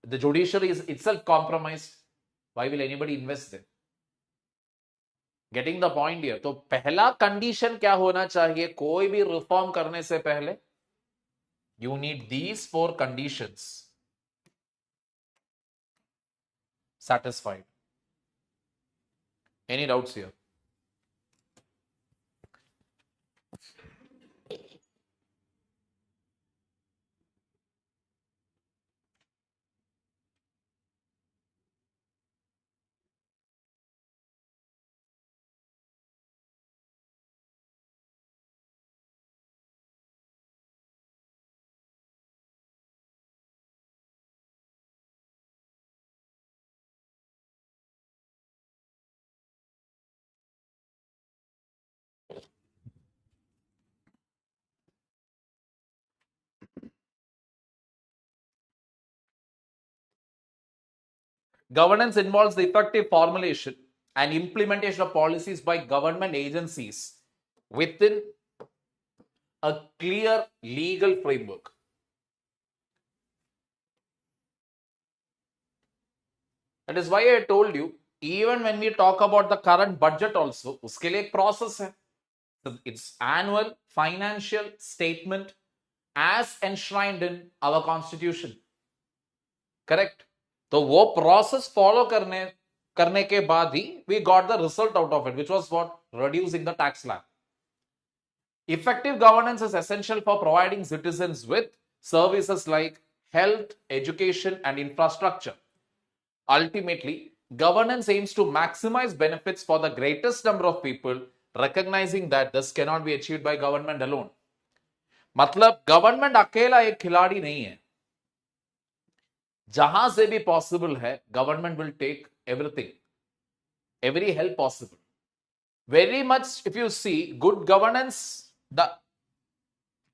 The judiciary is itself compromised. Why will anybody invest there? Getting the point here. तो पहला कंडीशन क्या होना चाहिए कोई भी रिफॉर्म करने से पहले? You need these 4 conditions satisfied. Any doubts here? Governance involves the effective formulation and implementation of policies by government agencies within a clear legal framework. That is why I told you, even when we talk about the current budget also, उसके लिए एक process है. It's annual financial statement as enshrined in our constitution. Correct? तो वो process follow करने के बाद ही we got the result out of it, which was what? Reducing the tax slab. Effective governance is essential for providing citizens with services like health, education, and infrastructure. Ultimately, governance aims to maximize benefits for the greatest number of people, recognizing that this cannot be achieved by government alone. मतलब government अकेला एक खिलाड़ी नहीं है. जहां से भी possible है government will take everything, every help possible. Very much, if you see good governance, the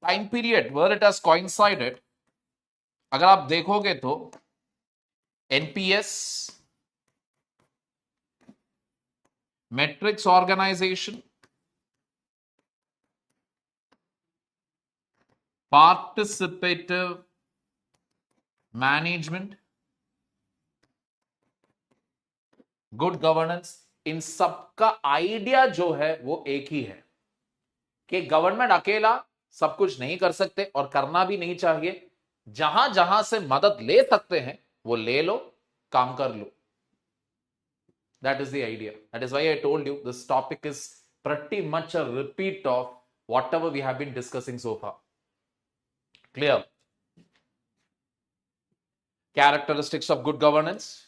time period where it has coincided, अगर आप देखोगे तो NPS, metrics organization, participative management, good governance, इन सबका आइडिया जो है वो एक ही है कि गवर्नमेंट अकेला सब कुछ नहीं कर सकते और करना भी नहीं चाहिए. जहां जहां से मदद ले सकते हैं वो ले लो, काम कर लो. That is the idea. That is why I told you this topic is pretty much a repeat of whatever we have been discussing so far. Clear? Characteristics of good governance.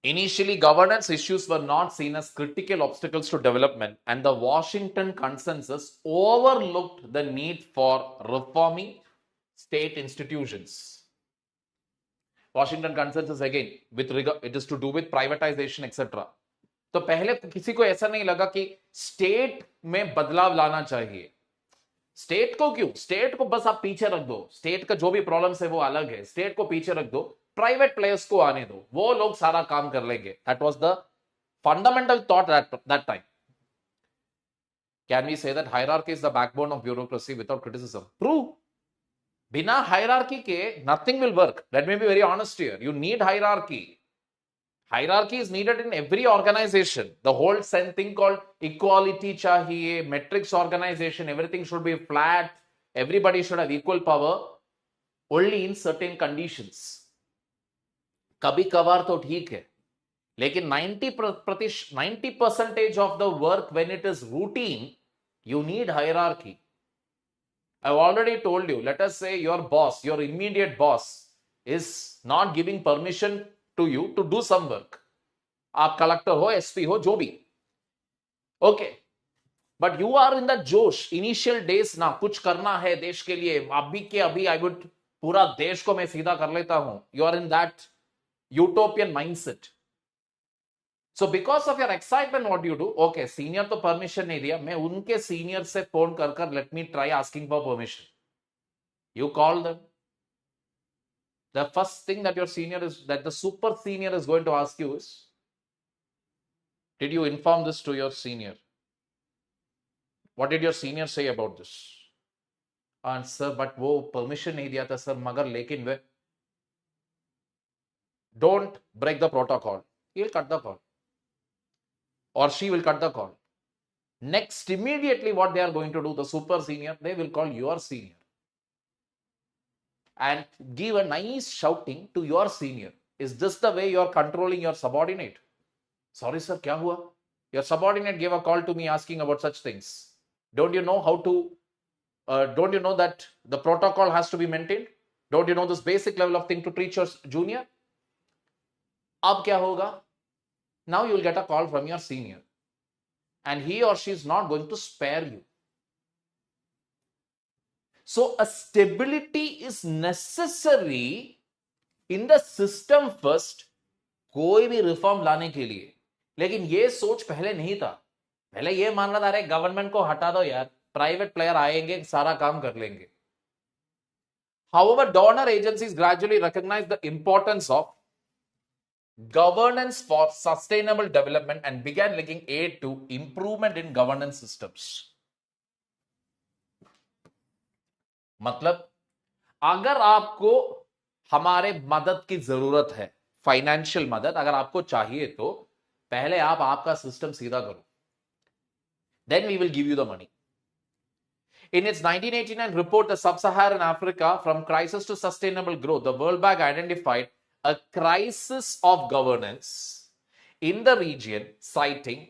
Initially, governance issues were not seen as critical obstacles to development, and the Washington Consensus overlooked the need for reforming state institutions. Washington Consensus, again, with regard, it is to do with privatization, etc. तो पहले किसी को ऐसा नहीं लगा कि state में बदलाव लाना चाहिए। स्टेट को क्यों, स्टेट को बस आप पीछे रख दो, स्टेट का जो भी प्रॉब्लम्स है वो अलग है, स्टेट को पीछे रख दो, प्राइवेट प्लेयर्स को आने दो, वो लोग सारा काम कर लेंगे। That was the fundamental thought that time. Can we say that hierarchy is the backbone of bureaucracy without criticism? True. बिना हायरार्की के nothing will work. Let me be very honest here. You need hierarchy. Hierarchy is needed in every organization. The whole thing called equality chahiye, metrics organization, everything should be flat. Everybody should have equal power. Only in certain conditions. कभी कभार तो ठीक है, लेकिन 90% of the work when it is routine, you need hierarchy. I've already told you, let us say your boss, your immediate boss is not giving permission to you to do some work. आप collector हो, SP हो, जो भी, okay, but you are in the जोश, initial days ना, कुछ करना है देश के लिए, अभी के अभी आई वुड, पूरा देश को मैं सीधा कर लेता हूं, you are in that utopian mindset. So because of your excitement, what do you do? Okay, senior तो permission नहीं दिया, मैं उनके senior से फोन कर let me try asking for permission. You call them. The first thing that your senior is, that the super senior is going to ask you is, did you inform this to your senior? What did your senior say about this? And sir, but वो permission नहीं दिया था sir, मगर लेकिन वे, don't break the protocol. He'll cut the call. Or she will cut the call. Next, immediately what they are going to do, the super senior, they will call your senior and give a nice shouting to your senior. Is this the way you are controlling your subordinate? Sorry sir, kya hua? Your subordinate gave a call to me asking about such things. Don't you know how to, don't you know that the protocol has to be maintained? Don't you know this basic level of thing to treat your junior? Ab kya hoga? Now you will get a call from your senior and he or she is not going to spare you. So a stability is necessary in the system first, कोई भी reform लाने के लिए. लेकिन ये सोच पहले नहीं था. पहले ये मान रहा था, अरे गवर्नमेंट को हटा दो यार, प्राइवेट प्लेयर आएंगे, सारा काम कर लेंगे. However, donor agencies gradually recognized the importance of governance for sustainable development and began linking aid to improvement in governance systems. मतलब अगर आपको हमारे मदद की जरूरत है, फाइनेंशियल मदद अगर आपको चाहिए, तो पहले आप आपका सिस्टम सीधा करो, then we will give you the money. In its 1989 report, The Sub-Saharan Africa from Crisis to Sustainable Growth, the World Bank identified a crisis of governance in the region, citing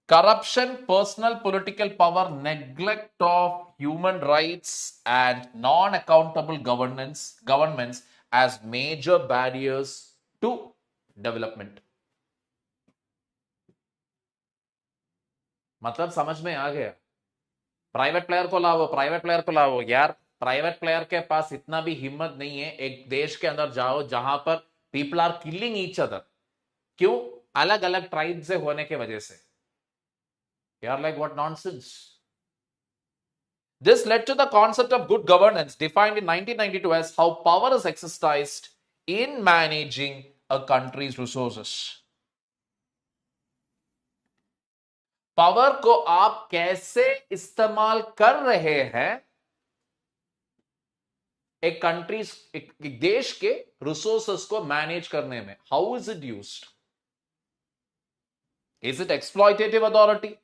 corruption, personal political power, neglect of human rights, and non-accountable governments as major barriers to development. मतलब समझ में आ गया? Private player को लाओ, private player को लाओ यार. Private player के पास इतना भी हिम्मत नहीं है. एक देश के अंदर जाओ जहां पर people are killing each other. क्यों? अलग अलग ट्राइब से होने के वजह से. यार, like what nonsense. This led to the concept of good governance, defined in 1992 as how power is exercised in managing a country's resources. Power को आप कैसे इस्तेमाल कर रहे हैं एक कंट्रीज, एक देश के रिसोर्सेस को मैनेज करने में. How is it used? Is it exploitative authority?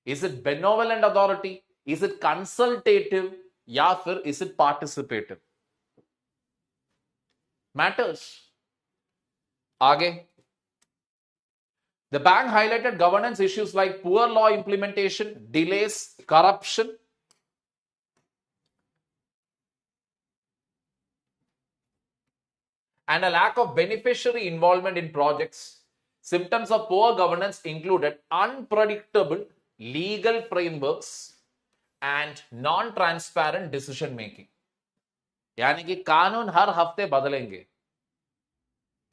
Is it benevolent authority? Is it consultative? या फिर इज इट पार्टिसिपेटिव? मैटर्स. आगे, the bank highlighted governance issues like poor law implementation, delays, corruption, and a lack of beneficiary involvement in projects. Symptoms of poor governance included unpredictable legal frameworks and non-transparent decision making. यानी कि कानून हर हफ्ते बदलेंगे.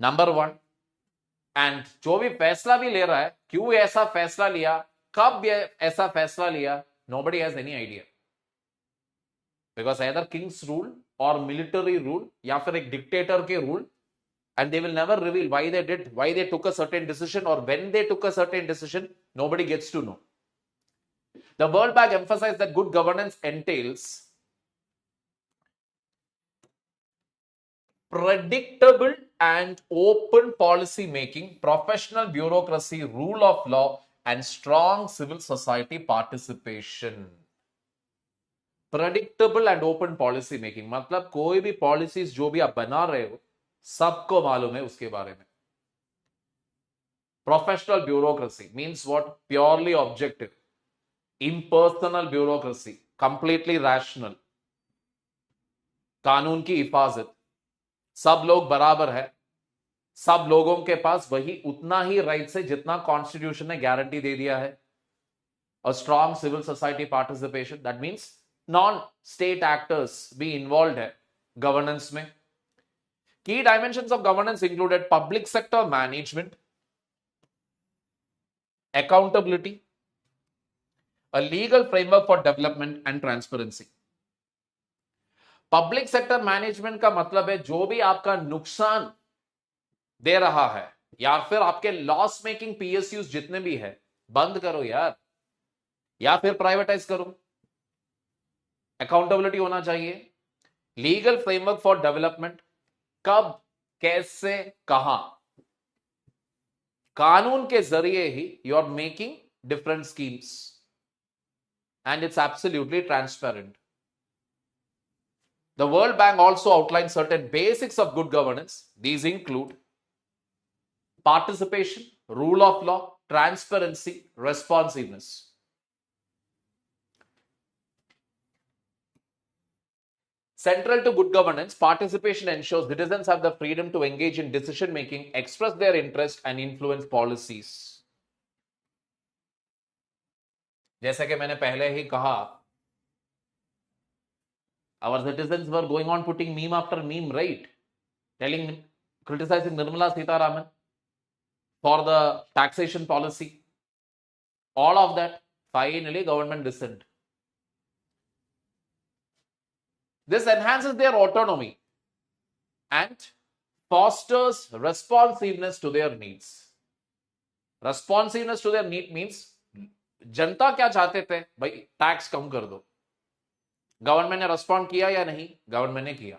Number 1, and जो भी फैसला भी ले रहा है, क्यों ऐसा फैसला लिया, कब ऐसा फैसला लिया, nobody has any idea. Because either king's rule or military rule या फिर एक dictator के rule, and they will never reveal why they did, why they took a certain decision, or when they took a certain decision. Nobody gets to know. The World Bank emphasized that good governance entails predictable and open policy making, professional bureaucracy, rule of law, and strong civil society participation. Predictable and open policy making मतलब कोई भी policies जो भी आप बना रहे हो सबको मालूम है उसके बारे में. Professional bureaucracy means what? Purely objective. Impersonal bureaucracy completely rational. कानून की हिफाजत, सब लोग बराबर है, सब लोगों के पास वही उतना ही राइट है जितना कॉन्स्टिट्यूशन ने गारंटी दे दिया है. A strong civil society participation, that means non state actors भी इन्वॉल्व है गवर्नेंस में. Key dimensions of governance included public sector management, accountability, a legal framework for development and transparency. Public sector management का मतलब है जो भी आपका नुकसान दे रहा है या फिर आपके लॉस मेकिंग पीएसयूज जितने भी है बंद करो यार, या फिर प्राइवेटाइज करो. अकाउंटेबिलिटी होना चाहिए. लीगल फ्रेमवर्क फॉर डेवलपमेंट, कब, कैसे, कहां, कानून के जरिए ही you are making different schemes and it's absolutely transparent. The World Bank also outlined certain basics of good governance. These include participation, rule of law, transparency, responsiveness. Central to good governance, participation ensures citizens have the freedom to engage in decision making, express their interest, and influence policies. जैसा कि मैंने पहले ही कहा, our citizens were going on putting meme after meme, right? Criticizing Nirmala Sitharaman for the taxation policy. All of that, finally government listened. This enhances their autonomy and fosters responsiveness to their needs. Responsiveness to their need means जनता क्या चाहते थे, भाई tax कम कर दो. Government ने respond किया या नहीं? गवर्नमेंट ने किया.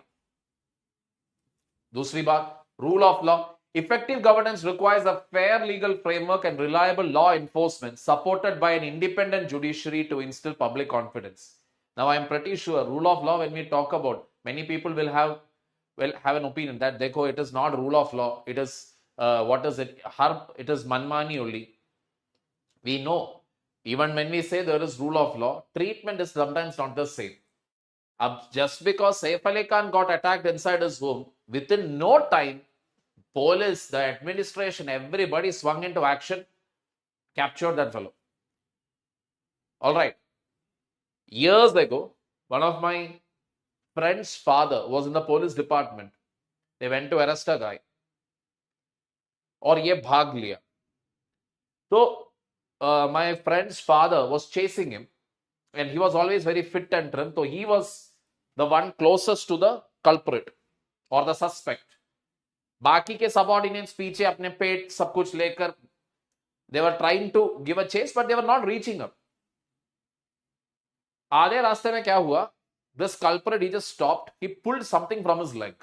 दूसरी बात, rule of law. Effective governance requires a fair legal framework and reliable law enforcement supported by an independent judiciary to instill public confidence. Now, I am pretty sure rule of law, when we talk about, many people will have an opinion that dekho, it is not rule of law. It is what is it? It is manmani only. We know, even when we say there is rule of law, treatment is sometimes not the same. Just because Saif Ali Khan got attacked inside his home, within no time, police, the administration, everybody swung into action, captured that fellow. All right. Years ago, one of my friend's father was in the police department. They went to arrest a guy. और ये भाग लिया. So, my friend's father was chasing him, and he was always very fit and trim. So he was the one closest to the culprit or the suspect. बाकी के subordinates पीछे अपने पेट सब कुछ लेकर, they were trying to give a chase, but they were not reaching up. आधे रास्ते में क्या हुआ? This culprit, he just stopped. He pulled something from his leg.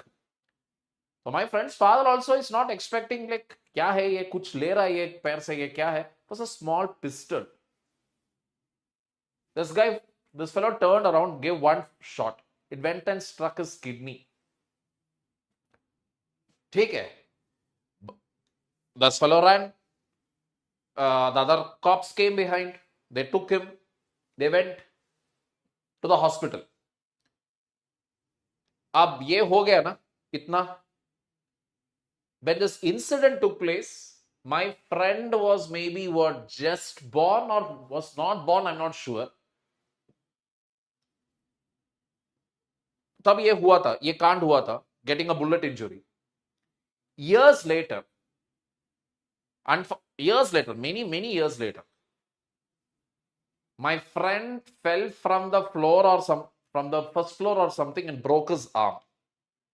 So my friend's father also is not expecting like क्या है ये, कुछ ले रहा है ये पैर से, ये क्या है? It was a small pistol. This fellow turned around, gave one shot. It went and struck his kidney. ठीक है. This fellow ran. The other cops came behind. They took him. They went to the hospital. अब ये हो गया ना इतना. When this incident took place, my friend was maybe just born or was not born, I'm not sure. तब ये हुआ था, ये कांड हुआ था, getting a bullet injury. Years later, And years later, many years later, my friend fell from the from the first floor or something and broke his arm.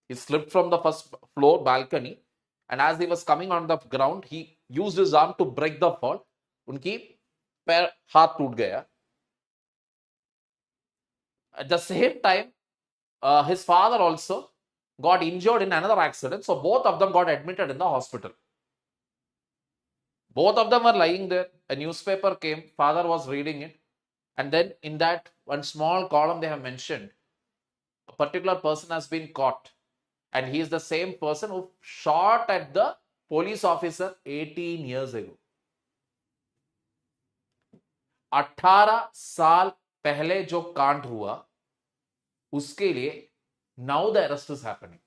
He slipped from the first floor balcony, and as he was coming on the ground, he used his arm to break the fall. उनकी पैर हाथ टूट गया. At the same time, his father also got injured in another accident. So both of them got admitted in the hospital. Both of them were lying there. A newspaper came. Father was reading it. And then in that one small column, they have mentioned a particular person has been caught. And he is the same person who shot at the police officer 18 years ago. 18 साल पहले जो कांड हुआ उसके लिए now the arrest is happening.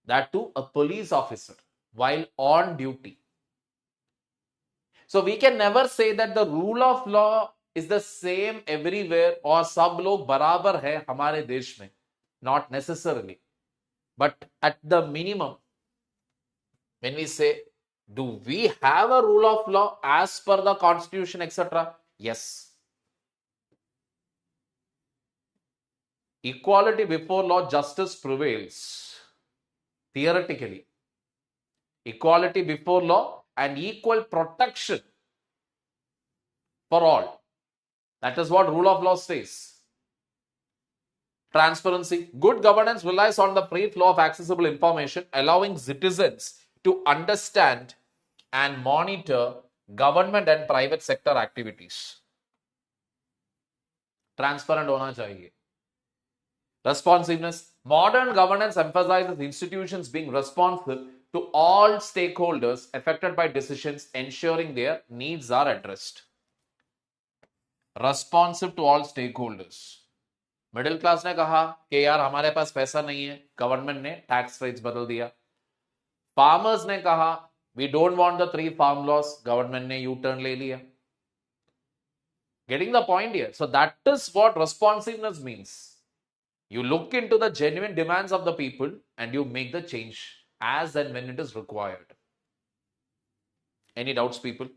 That too a police officer while on duty. So we can never say that the rule of law is the same everywhere और सब लोग बराबर है हमारे देश में. Not necessarily. But at the minimum, when we say, do we have a rule of law as per the constitution, etc.? Yes. Equality before law, justice prevails. Theoretically. Equality before law and equal protection for all. That is what rule of law says. Transparency. Good governance relies on the free flow of accessible information, allowing citizens to understand and monitor government and private sector activities. Transparent होना चाहिए. Responsiveness. Modern governance emphasizes institutions being responsive to all stakeholders affected by decisions, ensuring their needs are addressed. Responsive to all stakeholders. Middle class ने कहा कि यार हमारे पास पैसा नहीं है, गवर्नमेंट ने टैक्स रेट्स बदल दिया. फार्मर्स ने कहा we don't want the 3 farm laws, government ने यू टर्न ले लिया. Getting the point here. So that is what responsiveness means. You look into the genuine demands of the people and you make the change as and when it is required. Any doubts, people?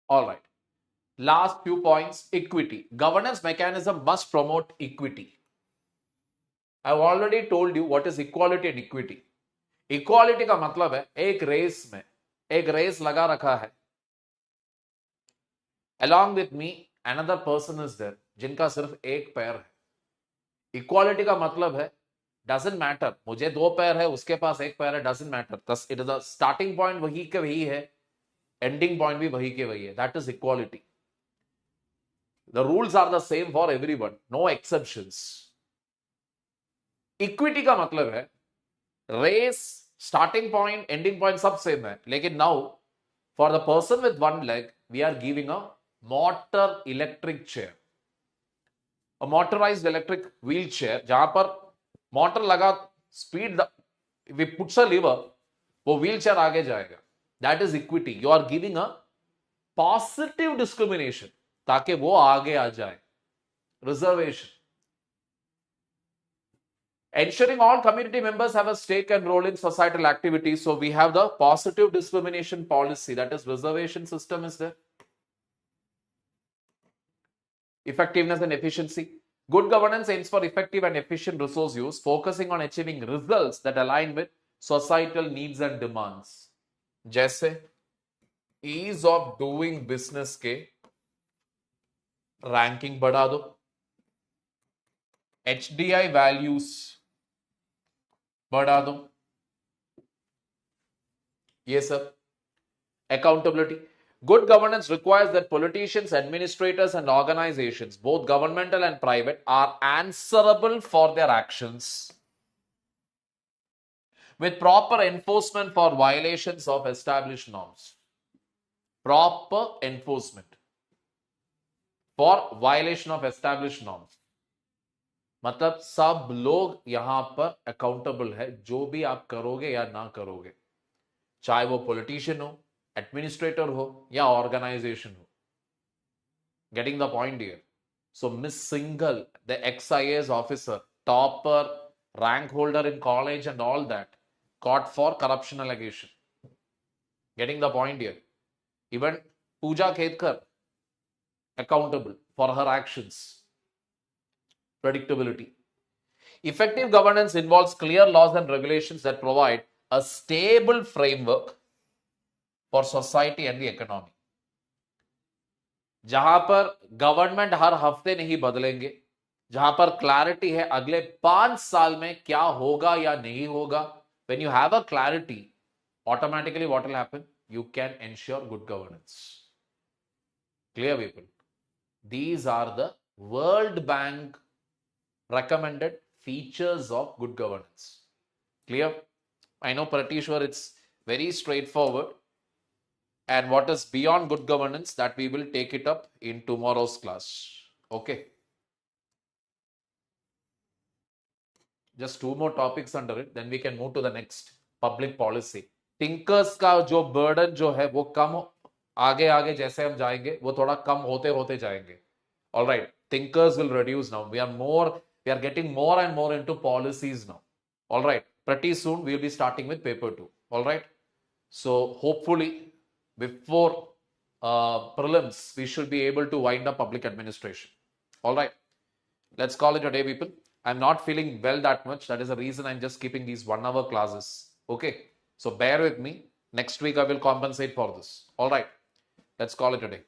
All right. Last few points. Equity. Governance mechanism must promote equity. I've already told you what is equality and equity. Equality का मतलब है एक race में एक race लगा रखा है. Along with me, another person is there जिनका सिर्फ एक पैर है. Equality का मतलब है doesn't matter. मुझे 2 पैर है, उसके पास एक पैर है, doesn't matter. Thus, it is the starting point वही के वही है, ending point भी वही के वही है. That is equality. The rules are the same for everyone, no exceptions. Equity का मतलब है race starting point, ending point सब same है, लेकिन now for the person with one leg, we are giving a motor electric chair, a motorized electric wheelchair, जहां पर motor लगा, speed we puts a lever, वो wheelchair आगे जाएगा. That is equity. You are giving a positive discrimination ताकि वो आगे आ जाए. Reservation. Ensuring all community members have a stake and role in societal activities. So we have the positive discrimination policy, that is reservation system is there. Effectiveness and efficiency. Good governance aims for effective and efficient resource use, focusing on achieving results that align with societal needs and demands. जैसे ease of doing business के ranking बढ़ा दो, HDI values बढ़ा दो, ये सब. Accountability. Good governance requires that politicians, administrators, and organizations, both governmental and private, are answerable for their actions with proper enforcement for violations of established norms. Proper enforcement for violation of established norms. मतलब सब लोग यहां पर accountable है, जो भी आप करोगे या ना करोगे, चाहे वो पॉलिटिशियन हो, एडमिनिस्ट्रेटर हो या ऑर्गेनाइजेशन हो. Getting the point here. So Miss Singhal, the ex-IAS officer, topper, rank holder in college and all that, caught for corruption allegation. Getting the point here. Even Pooja Khedkar, accountable for her actions. Predictability. Effective governance involves clear laws and regulations that provide a stable framework for society and the economy. जहां पर government हर हफ्ते नहीं बदलेंगे, जहां पर clarity है अगले 5 साल में क्या होगा या नहीं होगा. When you have a clarity, automatically what will happen? You can ensure good governance. Clear, people? These are the World Bank recommended features of good governance. Clear? I know pretty sure it's very straightforward. And what is beyond good governance, that we will take it up in tomorrow's class. Okay. Just 2 more topics under it, then we can move to the next, public policy. Thinkers का जो burden जो है वो कम आगे आगे जैसे हम जाएंगे वो थोड़ा कम होते होते जाएंगे. All right, thinkers will reduce now. We are getting more and more into policies now. All right, pretty soon we will be starting with paper 2. All right, so hopefully before prelims we should be able to wind up public administration. All right, let's call it a day, people. I'm not feeling well that much. That is the reason I'm just keeping these 1-hour classes. Okay, so bear with me. Next week I will compensate for this. All right, let's call it a day.